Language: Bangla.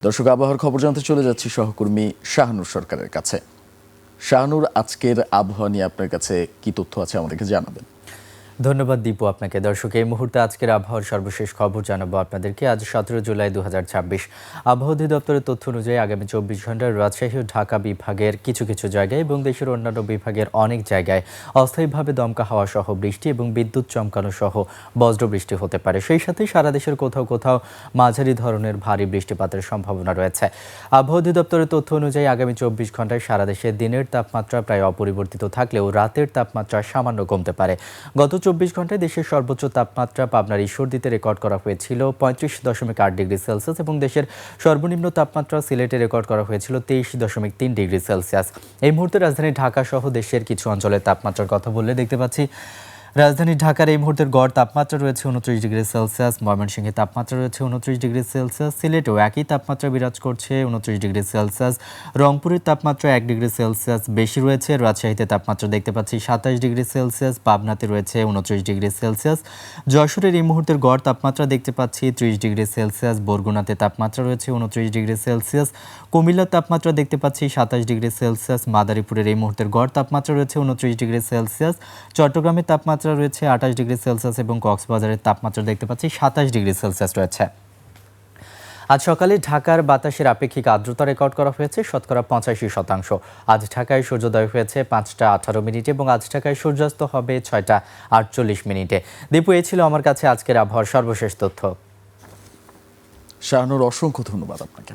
দর্শক, আবহাওয়ার খবর জানতে চলে যাচ্ছি সহকর্মী শাহানুর সরকারের কাছে। শাহানুর, আজকের আবহাওয়া নিয়ে আপনার কাছে কি তথ্য আছে আমাদেরকে জানাবেন। ধন্যবাদ দীপু আপনাকে। দর্শক, এই মুহূর্তে আজকের আবহাওয়ার সর্বশেষ খবর জানাবো আপনাদেরকে। আজ 17 জুলাই 2026। আবহাওয়া অধিদপ্তরের তথ্য অনুযায়ী আগামী 24 ঘন্টায় রাজশাহী ও ঢাকা বিভাগের কিছু কিছু জায়গায় এবং দেশের অন্যান্য বিভাগের অনেক জায়গায় অস্থায়ীভাবে দমকা হাওয়া সহ বৃষ্টি এবং বিদ্যুৎ চমকানো সহ বজ্রবৃষ্টি হতে পারে। সেই সাথে সারা দেশের কোথাও কোথাও মাঝারি ধরনের ভারী বৃষ্টিপাতের সম্ভাবনা রয়েছে। আবহাওয়া অধিদপ্তরের তথ্য অনুযায়ী আগামী 24 ঘন্টায় সারা দেশে দিনের তাপমাত্রা প্রায় অপরিবর্তিত থাকলেও রাতের তাপমাত্রা সামান্য কমতে পারে। গত 24 ঘন্টায় দেশের সর্বোচ্চ তাপমাত্রা পাবনার ঈশ্বরদীতে রেকর্ড করা হয়েছিল 35.8 ডিগ্রি সেলসিয়াস এবং দেশের সর্বনিম্ন তাপমাত্রা সিলেটে রেকর্ড করা হয়েছিল 23.3 ডিগ্রি সেলসিয়াস। এই মুহূর্তে রাজধানী ঢাকা সহ দেশের কিছু অঞ্চলের তাপমাত্রার কথা বললে দেখতে পাচ্ছি রাজধানী ঢাকার এই মুহূর্তের গড় তাপমাত্রা রয়েছে 29 ডিগ্রি সেলসিয়াস, ময়মনসিংহে তাপমাত্রা রয়েছে 29 ডিগ্রি সেলসিয়াস, সিলেটেও একই তাপমাত্রা বিরাজ করছে 29 ডিগ্রি সেলসিয়াস, রংপুরের তাপমাত্রা 1 ডিগ্রি সেলসিয়াস বেশি রয়েছে, রাজশাহীতে তাপমাত্রা দেখতে পাচ্ছি 27 ডিগ্রি সেলসিয়াস, পাবনাতে রয়েছে 29 ডিগ্রি সেলসিয়াস, যশোরের এই মুহূর্তের গড় তাপমাত্রা দেখতে পাচ্ছি 30 ডিগ্রি সেলসিয়াস, বরগুনাতে তাপমাত্রা রয়েছে 29 ডিগ্রি সেলসিয়াস, কুমিল্লার তাপমাত্রা দেখতে পাচ্ছি 27 ডিগ্রি সেলসিয়াস, মাদারীপুরের এই মুহূর্তের গড় তাপমাত্রা রয়েছে 29 ডিগ্রি সেলসিয়াস, চট্টগ্রামের তাপমাত্রা রয়েছে 28 ডিগ্রি সেলসিয়াস এবং কক্সবাজারের তাপমাত্রা দেখতে পাচ্ছি 27 ডিগ্রি সেলসিয়াস রয়েছে। আজ সকালে ঢাকার বাতাসের আপেক্ষিক আর্দ্রতা রেকর্ড করা হয়েছে শতকরা 85%। আজ ঢাকায় সূর্যোদয় হয়েছে 5টা 18 মিনিটে এবং আজ ঢাকায় সূর্যাস্ত হবে 6টা 48 মিনিটে। দীপু, এই ছিল আমার কাছে আজকের আবহাওয়ার সর্বশেষ তথ্য। শাহানুর, অসংখ্য ধন্যবাদ আপনাকে।